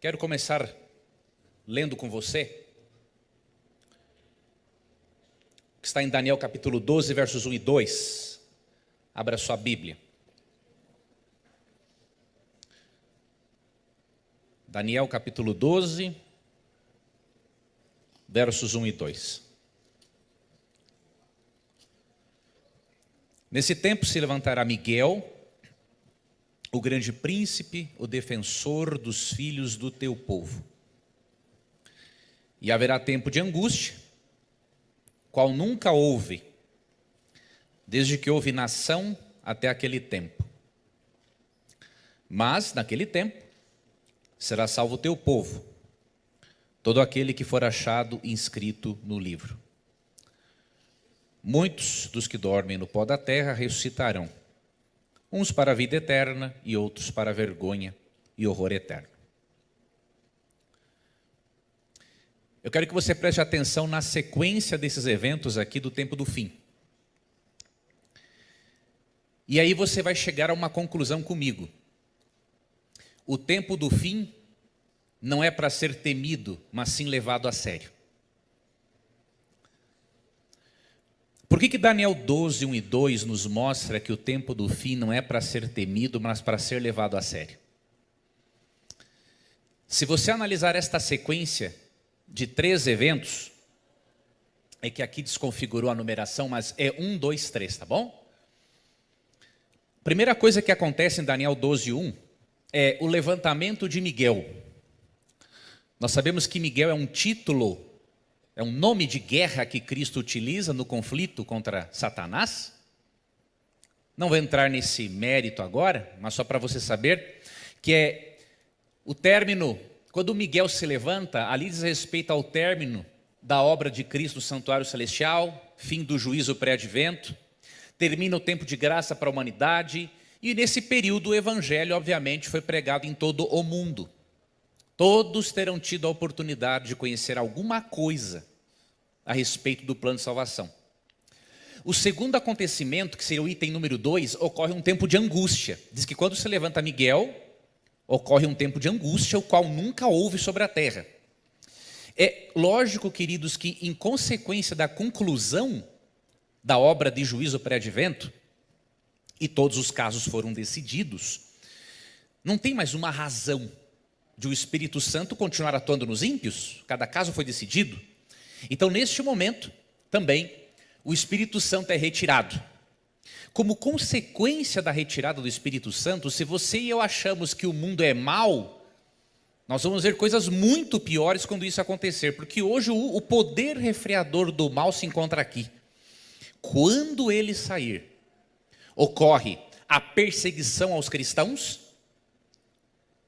Quero começar lendo com você, que está em Daniel capítulo 12, versos 1 e 2. Abra sua Bíblia. Daniel capítulo 12, versos 1 e 2. Nesse tempo se levantará Miguel, o grande príncipe, o defensor dos filhos do teu povo. E haverá tempo de angústia, qual nunca houve, desde que houve nação até aquele tempo. Mas, naquele tempo, será salvo o teu povo, todo aquele que for achado inscrito no livro. Muitos dos que dormem no pó da terra ressuscitarão, uns para a vida eterna e outros para a vergonha e horror eterno. Eu quero que você preste atenção na sequência desses eventos aqui do tempo do fim. E aí você vai chegar a uma conclusão comigo. O tempo do fim não é para ser temido, mas sim levado a sério. Por que Daniel 12, 1 e 2 nos mostra que o tempo do fim não é para ser temido, mas para ser levado a sério? Se você analisar esta sequência de 3 eventos, é que aqui desconfigurou a numeração, mas é 1, 2, 3, tá bom? Primeira coisa que acontece em Daniel 12, 1 é o levantamento de Miguel. Nós sabemos que Miguel é um título, é um nome de guerra que Cristo utiliza no conflito contra Satanás. Não vou entrar nesse mérito agora, mas só para você saber que é o término, quando Miguel se levanta, ali diz respeito ao término da obra de Cristo no santuário celestial, fim do juízo pré-advento, termina o tempo de graça para a humanidade, e nesse período o evangelho obviamente foi pregado em todo o mundo. Todos terão tido a oportunidade de conhecer alguma coisa a respeito do plano de salvação. O segundo acontecimento, que seria o item número 2, ocorre um tempo de angústia. Diz que quando se levanta Miguel, ocorre um tempo de angústia, o qual nunca houve sobre a terra. É lógico, queridos, que em consequência da conclusão da obra de juízo pré-advento, e todos os casos foram decididos, não tem mais uma razão de o Espírito Santo continuar atuando nos ímpios. Cada caso foi decidido. Então, neste momento, também, o Espírito Santo é retirado. Como consequência da retirada do Espírito Santo, se você e eu achamos que o mundo é mau, nós vamos ver coisas muito piores quando isso acontecer, porque hoje o poder refreador do mal se encontra aqui. Quando ele sair, ocorre a perseguição aos cristãos,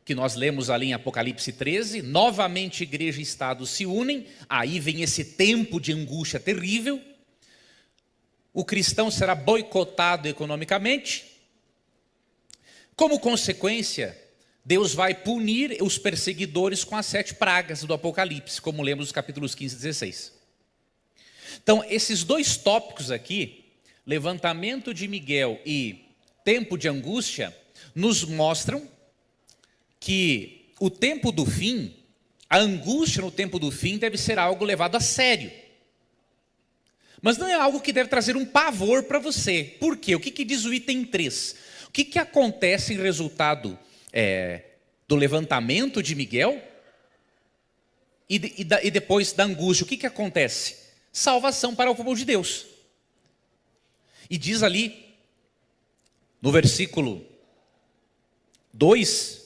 que nós lemos ali em Apocalipse 13, novamente igreja e Estado se unem, aí vem esse tempo de angústia terrível, o cristão será boicotado economicamente, como consequência, Deus vai punir os perseguidores com as 7 pragas do Apocalipse, como lemos nos capítulos 15 e 16. Então, esses 2 tópicos aqui, levantamento de Miguel e tempo de angústia, nos mostram que o tempo do fim, a angústia no tempo do fim deve ser algo levado a sério. Mas não é algo que deve trazer um pavor para você. Por quê? O que diz o item 3? O que acontece em resultado do levantamento de Miguel e depois da angústia? O que acontece? Salvação para o povo de Deus. E diz ali, no versículo 2...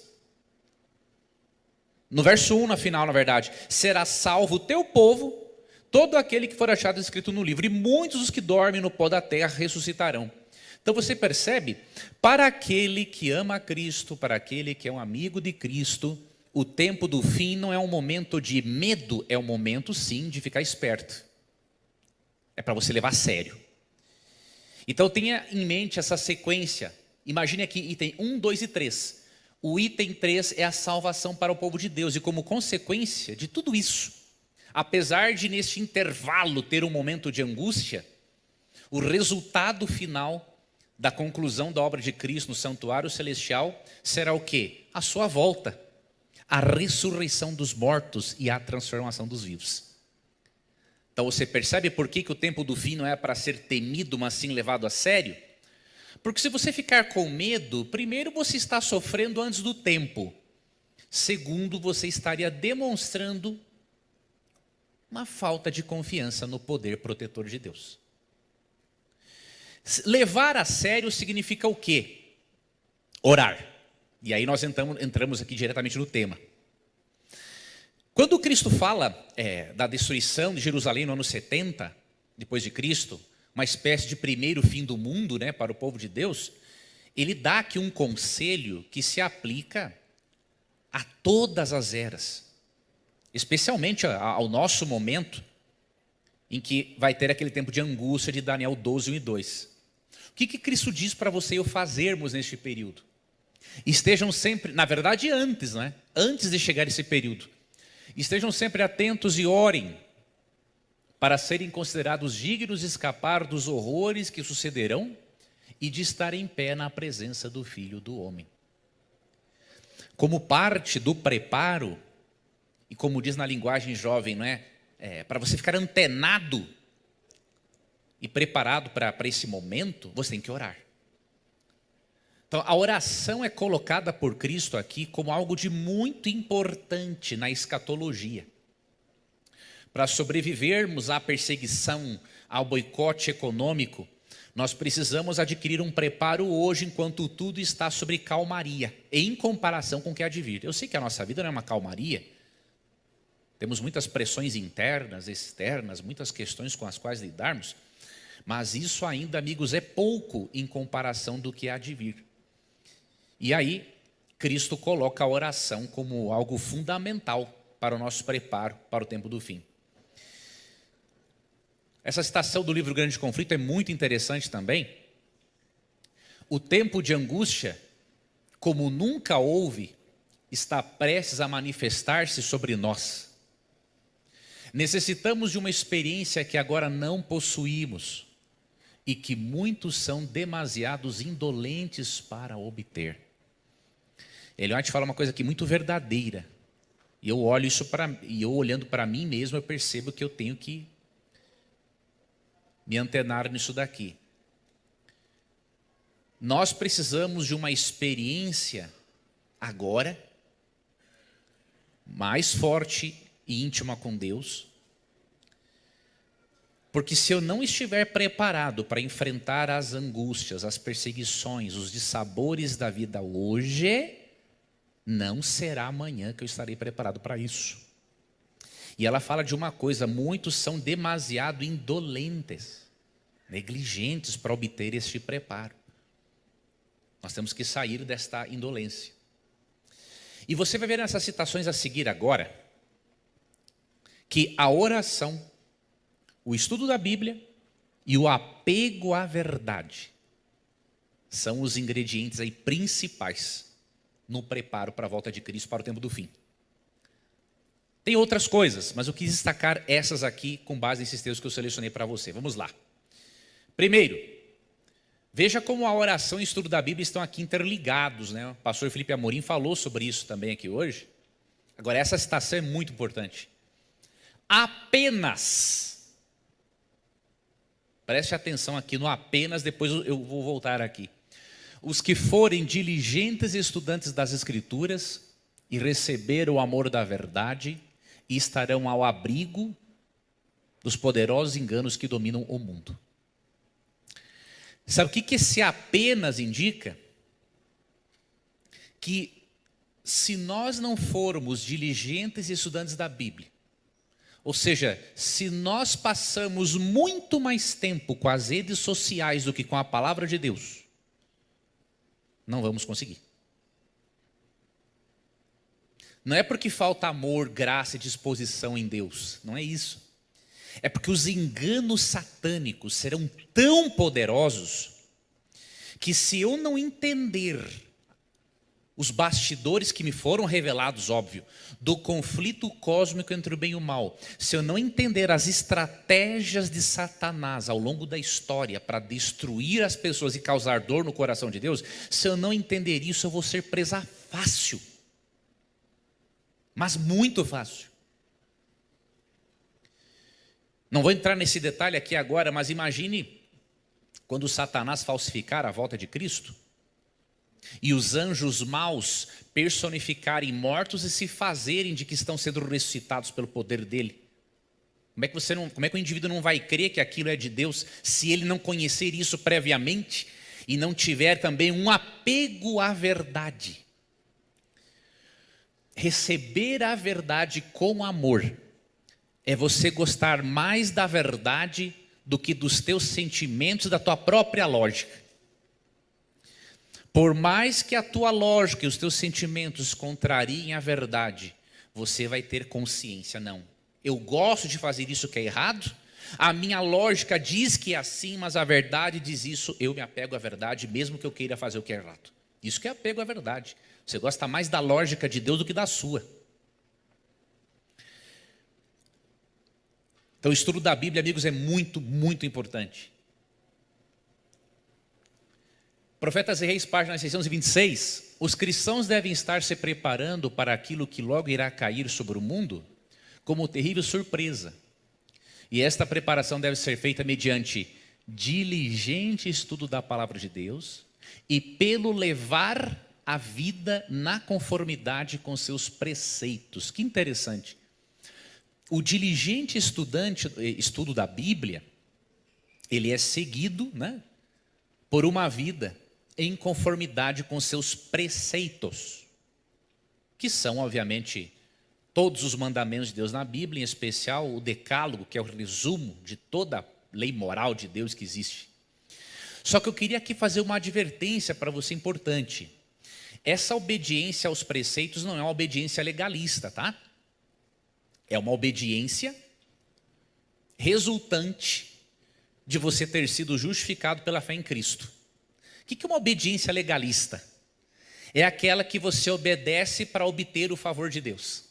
no verso 1, na final, na verdade, será salvo o teu povo, todo aquele que for achado escrito no livro, e muitos dos que dormem no pó da terra ressuscitarão. Então você percebe, para aquele que ama a Cristo, para aquele que é um amigo de Cristo, o tempo do fim não é um momento de medo, é um momento sim de ficar esperto. É para você levar a sério. Então tenha em mente essa sequência. Imagine aqui item 1, 2 e 3. O item 3 é a salvação para o povo de Deus. E como consequência de tudo isso, apesar de neste intervalo ter um momento de angústia, o resultado final da conclusão da obra de Cristo no santuário celestial será o quê? A sua volta. a ressurreição dos mortos e a transformação dos vivos. Então você percebe por que o tempo do fim não é para ser temido, mas sim levado a sério? Porque se você ficar com medo, primeiro você está sofrendo antes do tempo. Segundo, você estaria demonstrando uma falta de confiança no poder protetor de Deus. Levar a sério significa o quê? Orar. E aí nós entramos aqui diretamente no tema. Quando Cristo fala da destruição de Jerusalém no ano 70, depois de Cristo, uma espécie de primeiro fim do mundo, né, para o povo de Deus, ele dá aqui um conselho que se aplica a todas as eras, especialmente ao nosso momento, em que vai ter aquele tempo de angústia de Daniel 12, 1 e 2. O que Cristo diz para você e eu fazermos neste período? Estejam sempre, na verdade antes, né? Antes de chegar esse período, estejam sempre atentos e orem, para serem considerados dignos de escapar dos horrores que sucederão e de estar em pé na presença do Filho do Homem. Como parte do preparo, e como diz na linguagem jovem, não é? Para você ficar antenado e preparado para esse momento, você tem que orar. Então, a oração é colocada por Cristo aqui como algo de muito importante na escatologia. Para sobrevivermos à perseguição, ao boicote econômico, nós precisamos adquirir um preparo hoje, enquanto tudo está sobre calmaria, em comparação com o que há de vir. Eu sei que a nossa vida não é uma calmaria, temos muitas pressões internas, externas, muitas questões com as quais lidarmos, mas isso ainda, amigos, é pouco em comparação do que há de vir. E aí, Cristo coloca a oração como algo fundamental para o nosso preparo para o tempo do fim. Essa citação do livro Grande Conflito é muito interessante também. O tempo de angústia, como nunca houve, está prestes a manifestar-se sobre nós. Necessitamos de uma experiência que agora não possuímos e que muitos são demasiados indolentes para obter. Eliot fala uma coisa aqui muito verdadeira. E eu olho isso e eu olhando para mim mesmo, eu percebo que eu tenho que me antenar nisso daqui. Nós precisamos de uma experiência agora, mais forte e íntima com Deus, porque se eu não estiver preparado para enfrentar as angústias, as perseguições, os dissabores da vida hoje, não será amanhã que eu estarei preparado para isso. E ela fala de uma coisa: muitos são demasiado indolentes, negligentes para obter este preparo. Nós temos que sair desta indolência. E você vai ver nessas citações a seguir agora, que a oração, o estudo da Bíblia e o apego à verdade são os ingredientes aí principais no preparo para a volta de Cristo para o tempo do fim. Tem outras coisas, mas eu quis destacar essas aqui com base nesses textos que eu selecionei para você. Vamos lá. Primeiro, veja como a oração e o estudo da Bíblia estão aqui interligados, né? O pastor Felipe Amorim falou sobre isso também aqui hoje. Agora, essa citação é muito importante. Apenas, preste atenção aqui no apenas, depois eu vou voltar aqui. Os que forem diligentes estudantes das Escrituras e receberam o amor da verdade, e estarão ao abrigo dos poderosos enganos que dominam o mundo. Sabe o que esse apenas indica? Que se nós não formos diligentes e estudantes da Bíblia, ou seja, se nós passamos muito mais tempo com as redes sociais do que com a palavra de Deus, não vamos conseguir. Não é porque falta amor, graça e disposição em Deus, não é isso. É porque os enganos satânicos serão tão poderosos que se eu não entender os bastidores que me foram revelados, óbvio, do conflito cósmico entre o bem e o mal, se eu não entender as estratégias de Satanás ao longo da história para destruir as pessoas e causar dor no coração de Deus, se eu não entender isso, eu vou ser presa fácil. Mas muito fácil. Não vou entrar nesse detalhe aqui agora, mas imagine quando Satanás falsificar a volta de Cristo e os anjos maus personificarem mortos e se fazerem de que estão sendo ressuscitados pelo poder dele. Como é que o indivíduo não vai crer que aquilo é de Deus se ele não conhecer isso previamente e não tiver também um apego à verdade? Receber a verdade com amor é você gostar mais da verdade do que dos teus sentimentos e da tua própria lógica. Por mais que a tua lógica e os teus sentimentos contrariem a verdade, você vai ter consciência, não. Eu gosto de fazer isso que é errado, a minha lógica diz que é assim, mas a verdade diz isso, eu me apego à verdade, mesmo que eu queira fazer o que é errado. Isso que é apego à verdade. Você gosta mais da lógica de Deus do que da sua. Então o estudo da Bíblia, amigos, é muito, muito importante. Profetas e Reis, página 626, os cristãos devem estar se preparando para aquilo que logo irá cair sobre o mundo como terrível surpresa. E esta preparação deve ser feita mediante diligente estudo da palavra de Deus e pelo levar a vida na conformidade com seus preceitos. Que interessante. O diligente estudo da Bíblia, ele é seguido, né, por uma vida em conformidade com seus preceitos, que são, obviamente, todos os mandamentos de Deus na Bíblia, em especial o Decálogo, que é o resumo de toda a lei moral de Deus que existe. Só que eu queria aqui fazer uma advertência para você importante. Essa obediência aos preceitos não é uma obediência legalista, tá? É uma obediência resultante de você ter sido justificado pela fé em Cristo. O que é uma obediência legalista? É aquela que você obedece para obter o favor de Deus.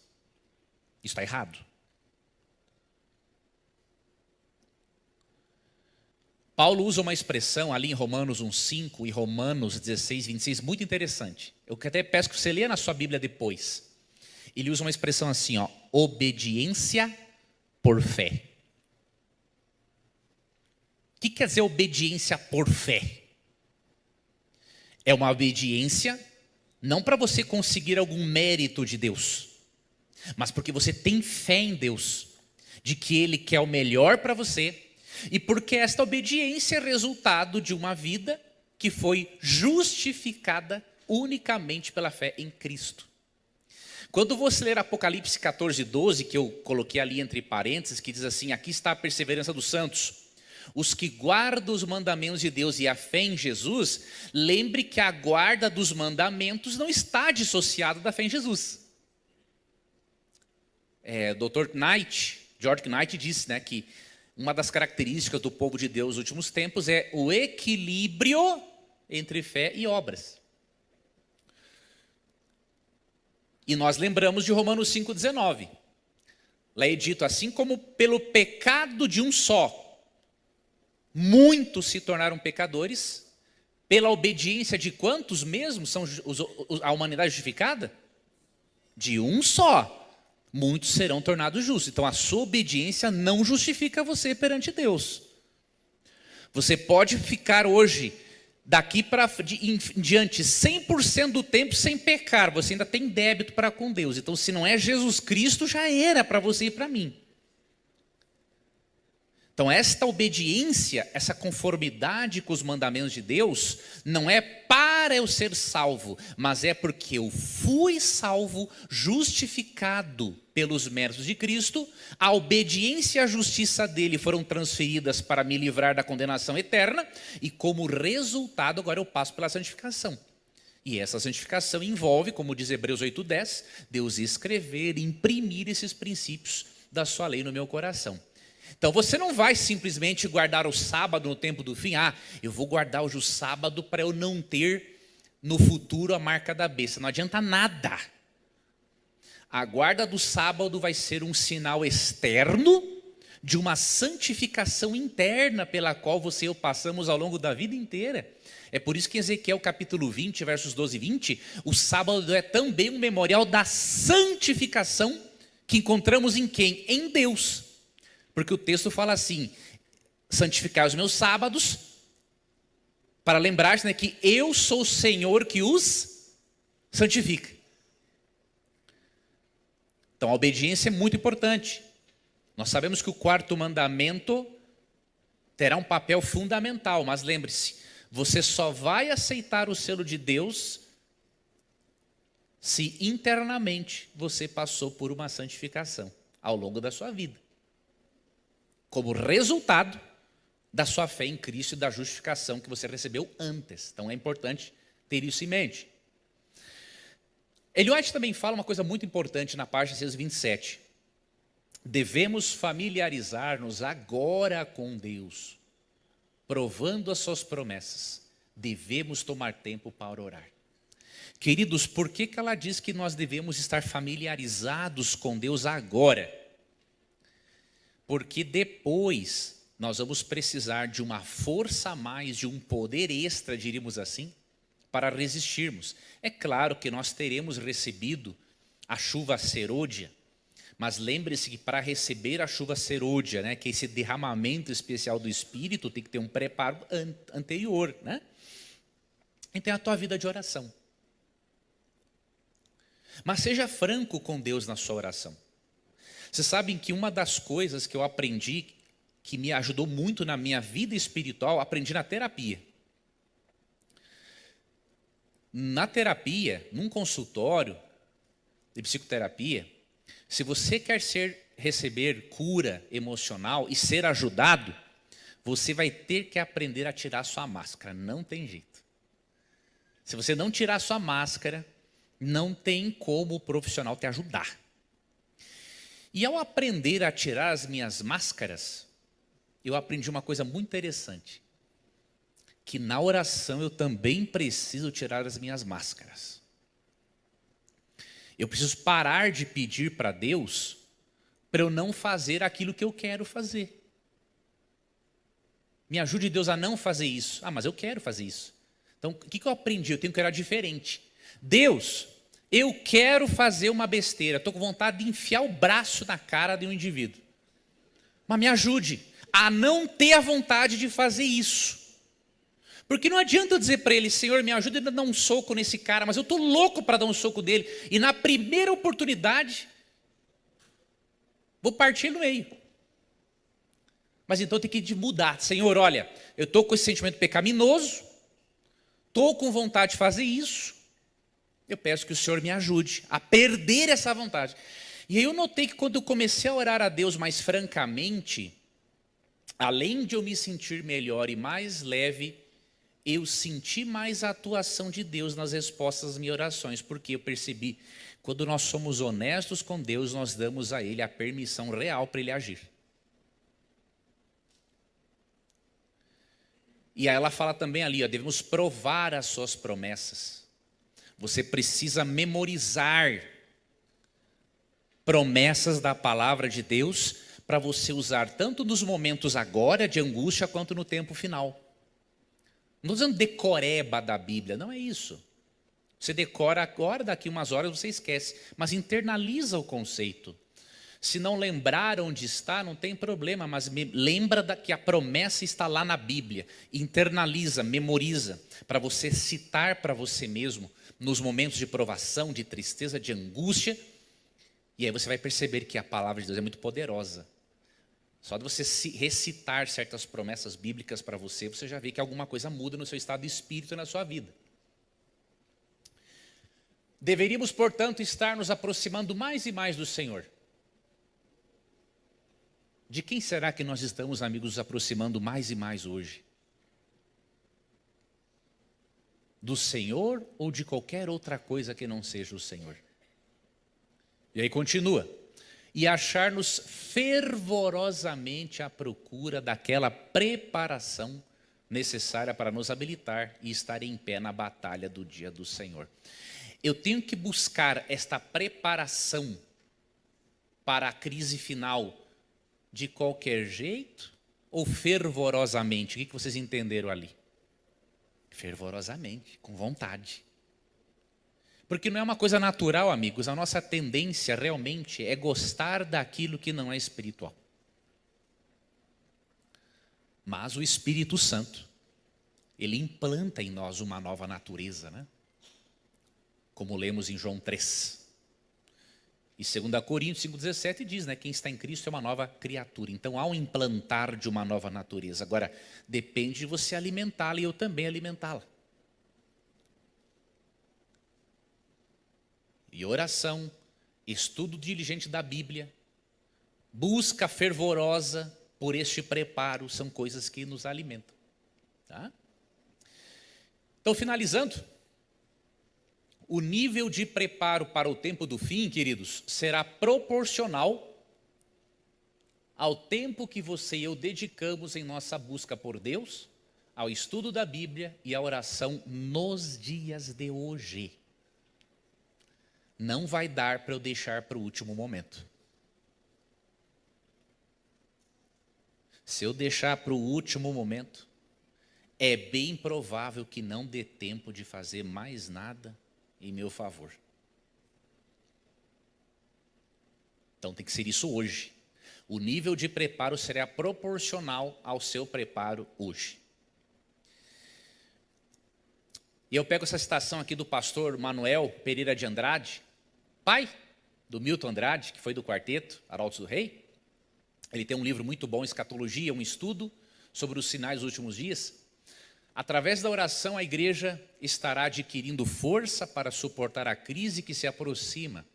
Isso está errado. Paulo usa uma expressão ali em Romanos 1,5 e Romanos 16:26, muito interessante. Eu até peço que você leia na sua Bíblia depois. Ele usa uma expressão assim, ó, obediência por fé. O que quer dizer obediência por fé? É uma obediência não para você conseguir algum mérito de Deus, mas porque você tem fé em Deus, de que Ele quer o melhor para você, e porque esta obediência é resultado de uma vida que foi justificada unicamente pela fé em Cristo. Quando você ler Apocalipse 14:12, que eu coloquei ali entre parênteses, que diz assim, aqui está a perseverança dos santos, os que guardam os mandamentos de Deus e a fé em Jesus, lembre que a guarda dos mandamentos não está dissociada da fé em Jesus. Dr. Knight, George Knight disse, né, que uma das características do povo de Deus nos últimos tempos é o equilíbrio entre fé e obras. E nós lembramos de Romanos 5,19. Lá é dito, assim como pelo pecado de um só, muitos se tornaram pecadores, pela obediência de quantos mesmo são a humanidade justificada? De um só. Muitos serão tornados justos. Então a sua obediência não justifica você perante Deus. Você pode ficar hoje, daqui em diante, 100% do tempo sem pecar. Você ainda tem débito para com Deus. Então se não é Jesus Cristo, já era para você e para mim. Então esta obediência, essa conformidade com os mandamentos de Deus, não é para eu ser salvo, mas é porque eu fui salvo, justificado pelos méritos de Cristo, a obediência e a justiça dele foram transferidas para me livrar da condenação eterna, e como resultado agora eu passo pela santificação. E essa santificação envolve, como diz Hebreus 8:10, Deus escrever, imprimir esses princípios da sua lei no meu coração. Então você não vai simplesmente guardar o sábado no tempo do fim. Eu vou guardar hoje o sábado para eu não ter no futuro a marca da besta. Não adianta nada. A guarda do sábado vai ser um sinal externo de uma santificação interna pela qual você e eu passamos ao longo da vida inteira. É por isso que em Ezequiel capítulo 20, versos 12 e 20, o sábado é também um memorial da santificação que encontramos em quem? Em Deus. Porque o texto fala assim: santificar os meus sábados, para lembrar-se, né, que eu sou o Senhor que os santifica. Então a obediência é muito importante. Nós sabemos que o quarto mandamento terá um papel fundamental, mas lembre-se, você só vai aceitar o selo de Deus se internamente você passou por uma santificação ao longo da sua vida, como resultado da sua fé em Cristo e da justificação que você recebeu antes. Então é importante ter isso em mente. Ellen White também fala uma coisa muito importante na página 627. Devemos familiarizar-nos agora com Deus, provando as suas promessas. Devemos tomar tempo para orar. Queridos, por que ela diz que nós devemos estar familiarizados com Deus agora? Porque depois nós vamos precisar de uma força a mais, de um poder extra, diríamos assim, para resistirmos. É claro que nós teremos recebido a chuva serôdia, mas lembre-se que para receber a chuva serôdia, né, que é esse derramamento especial do Espírito, tem que ter um preparo anterior, né? Então é a tua vida de oração. Mas seja franco com Deus na sua oração. Vocês sabem que uma das coisas que eu aprendi, que me ajudou muito na minha vida espiritual, aprendi na terapia. Na terapia, num consultório de psicoterapia, se você quer receber cura emocional e ser ajudado, você vai ter que aprender a tirar sua máscara, não tem jeito. Se você não tirar sua máscara, não tem como o profissional te ajudar. E ao aprender a tirar as minhas máscaras, eu aprendi uma coisa muito interessante, que na oração eu também preciso tirar as minhas máscaras. Eu preciso parar de pedir para Deus para eu não fazer aquilo que eu quero fazer. Me ajude Deus a não fazer isso. Ah, mas eu quero fazer isso. Então, o que eu aprendi? Eu tenho que orar diferente. Deus, eu quero fazer uma besteira. Estou com vontade de enfiar o braço na cara de um indivíduo. Mas me ajude a não ter a vontade de fazer isso. Porque não adianta eu dizer para ele: Senhor, me ajuda a dar um soco nesse cara, mas eu estou louco para dar um soco dele. E na primeira oportunidade, vou partir no meio. Mas então tem que mudar. Senhor, olha, eu estou com esse sentimento pecaminoso, estou com vontade de fazer isso, eu peço que o Senhor me ajude a perder essa vontade. E aí eu notei que quando eu comecei a orar a Deus mais francamente, além de eu me sentir melhor e mais leve, eu senti mais a atuação de Deus nas respostas às minhas orações, porque eu percebi, quando nós somos honestos com Deus, nós damos a Ele a permissão real para Ele agir. E aí ela fala também ali, devemos provar as suas promessas. Você precisa memorizar promessas da palavra de Deus para você usar tanto nos momentos agora de angústia quanto no tempo final. Não estou dizendo decoreba da Bíblia, não é isso. Você decora agora, daqui umas horas você esquece, mas internaliza o conceito. Se não lembrar onde está, não tem problema, mas lembra que a promessa está lá na Bíblia. Internaliza, memoriza, para você citar para você mesmo, nos momentos de provação, de tristeza, de angústia, e aí você vai perceber que a palavra de Deus é muito poderosa. Só de você recitar certas promessas bíblicas para você, você já vê que alguma coisa muda no seu estado de espírito e na sua vida. Deveríamos, portanto, estar nos aproximando mais e mais do Senhor. De quem será que nós estamos, amigos, nos aproximando mais e mais hoje? Do Senhor ou de qualquer outra coisa que não seja o Senhor? E aí continua. E achar-nos fervorosamente à procura daquela preparação necessária para nos habilitar e estar em pé na batalha do dia do Senhor. Eu tenho que buscar esta preparação para a crise final, de qualquer jeito ou fervorosamente? O que vocês entenderam ali? Fervorosamente, com vontade. Porque não é uma coisa natural, amigos. A nossa tendência realmente é gostar daquilo que não é espiritual. Mas o Espírito Santo, ele implanta em nós uma nova natureza, né? Como lemos em João 3. E 2 Coríntios 5,17 diz, né? Quem está em Cristo é uma nova criatura. Então há um implantar de uma nova natureza. Agora, depende de você alimentá-la e eu também alimentá-la. E oração, estudo diligente da Bíblia, busca fervorosa por este preparo, são coisas que nos alimentam. Tá? Então, finalizando, o nível de preparo para o tempo do fim, queridos, será proporcional ao tempo que você e eu dedicamos em nossa busca por Deus, ao estudo da Bíblia e à oração nos dias de hoje. Não vai dar para eu deixar para o último momento. Se eu deixar para o último momento, é bem provável que não dê tempo de fazer mais nada em meu favor. Então tem que ser isso hoje. O nível de preparo será proporcional ao seu preparo hoje. E eu pego essa citação aqui do pastor Manuel Pereira de Andrade, pai do Milton Andrade, que foi do quarteto Arautos do Rei. Ele tem um livro muito bom, Escatologia, um estudo sobre os sinais dos últimos dias. Através da oração, a igreja estará adquirindo força para suportar a crise que se aproxima.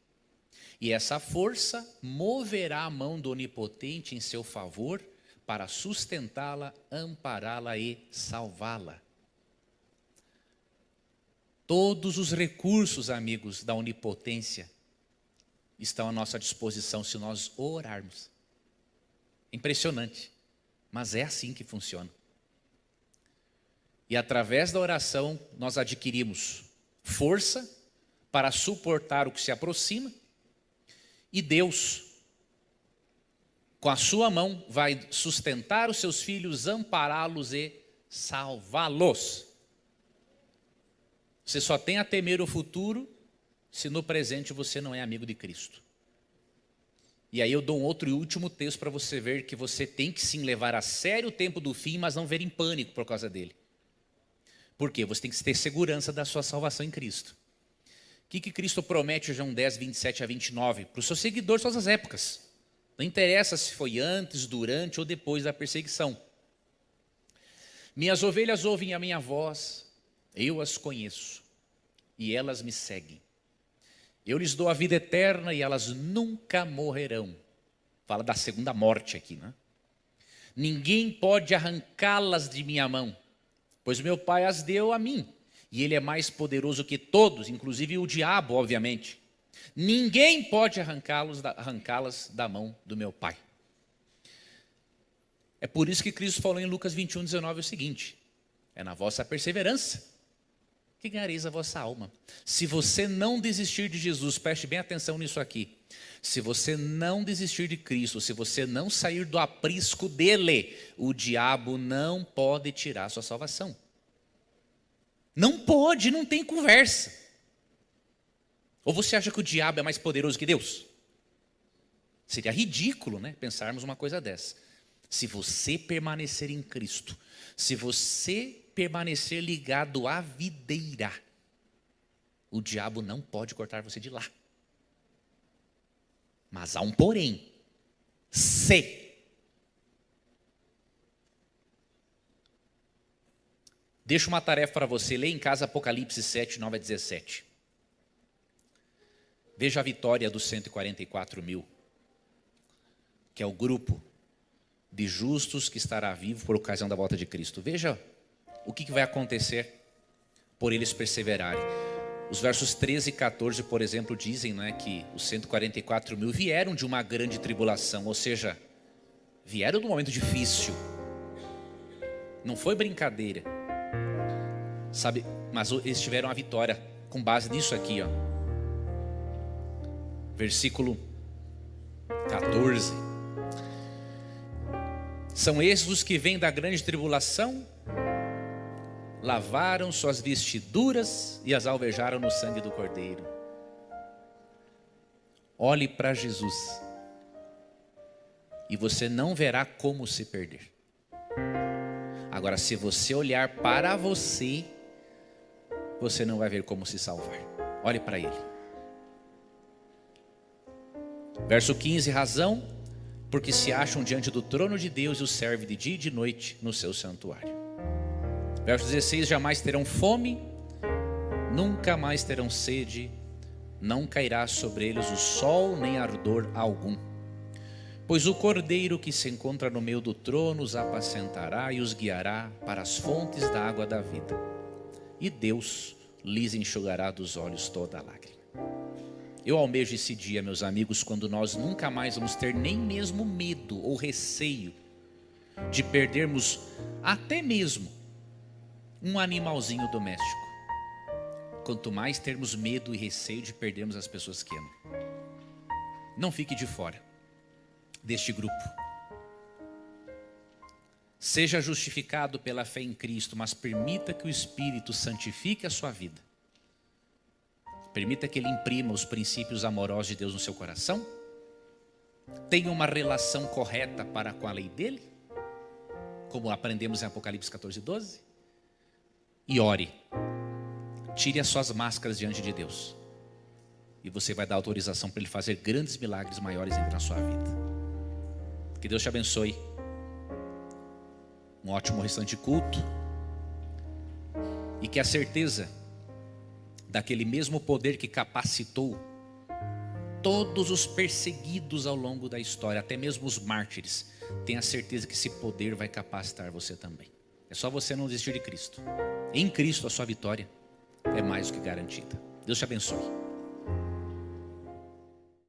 E essa força moverá a mão do Onipotente em seu favor para sustentá-la, ampará-la e salvá-la. Todos os recursos, amigos, da onipotência estão à nossa disposição se nós orarmos. Impressionante, mas é assim que funciona. E através da oração nós adquirimos força para suportar o que se aproxima, e Deus, com a sua mão, vai sustentar os seus filhos, ampará-los e salvá-los. Você só tem a temer o futuro se no presente você não é amigo de Cristo. E aí eu dou um outro e último texto para você ver que você tem que sim levar a sério o tempo do fim, mas não ver em pânico por causa dele. Por quê? Você tem que ter segurança da sua salvação em Cristo. O que Cristo promete em João 10, 27 a 29? Para os seus seguidores, todas as épocas. Não interessa se foi antes, durante ou depois da perseguição. Minhas ovelhas ouvem a minha voz, eu as conheço, e elas me seguem. Eu lhes dou a vida eterna e elas nunca morrerão. Fala da segunda morte aqui, né? Ninguém pode arrancá-las de minha mão, pois meu Pai as deu a mim. E Ele é mais poderoso que todos, inclusive o diabo, obviamente. Ninguém pode arrancá-las da mão do meu Pai. É por isso que Cristo falou em Lucas 21, 19 o seguinte: é na vossa perseverança que ganhareis a vossa alma. Se você não desistir de Jesus, preste bem atenção nisso aqui. Se você não desistir de Cristo, se você não sair do aprisco dele, o diabo não pode tirar a sua salvação. Não pode, não tem conversa. Ou você acha que o diabo é mais poderoso que Deus? Seria ridículo, né, pensarmos uma coisa dessa. Se você permanecer em Cristo, se você permanecer ligado à videira, o diabo não pode cortar você de lá. Mas há um porém. Se deixo uma tarefa para você, lê em casa Apocalipse 7, 9 a 17. Veja a vitória dos 144 mil, que é o grupo de justos que estará vivo por ocasião da volta de Cristo. Veja o que vai acontecer por eles perseverarem. Os versos 13 e 14, por exemplo, dizem, né, que os 144 mil vieram de uma grande tribulação, ou seja, vieram de um momento difícil. Não foi brincadeira. Sabe, mas eles tiveram a vitória com base nisso aqui, ó. Versículo 14. São esses os que vêm da grande tribulação, lavaram suas vestiduras e as alvejaram no sangue do Cordeiro. Olhe para Jesus e você não verá como se perder. Agora, se você olhar para você, você não vai ver como se salvar. Olhe para Ele. Verso 15, razão, porque se acham diante do trono de Deus e o servem de dia e de noite no seu santuário. Verso 16, jamais terão fome, nunca mais terão sede, não cairá sobre eles o sol nem ardor algum. Pois o Cordeiro que se encontra no meio do trono os apacentará e os guiará para as fontes da água da vida. E Deus lhes enxugará dos olhos toda a lágrima. Eu almejo esse dia, meus amigos, quando nós nunca mais vamos ter nem mesmo medo ou receio de perdermos até mesmo um animalzinho doméstico. Quanto mais termos medo e receio de perdermos as pessoas que amam. Não fique de fora deste grupo. Seja justificado pela fé em Cristo, mas permita que o Espírito santifique a sua vida. Permita que Ele imprima os princípios amorosos de Deus no seu coração. Tenha uma relação correta para com a lei dEle, como aprendemos em Apocalipse 14:12. E ore. Tire as suas máscaras diante de Deus. E você vai dar autorização para Ele fazer grandes milagres maiores na sua vida. Que Deus te abençoe. Um ótimo restante culto. E que a certeza daquele mesmo poder que capacitou todos os perseguidos ao longo da história, até mesmo os mártires, tenha certeza que esse poder vai capacitar você também. É só você não desistir de Cristo. Em Cristo a sua vitória é mais do que garantida. Deus te abençoe.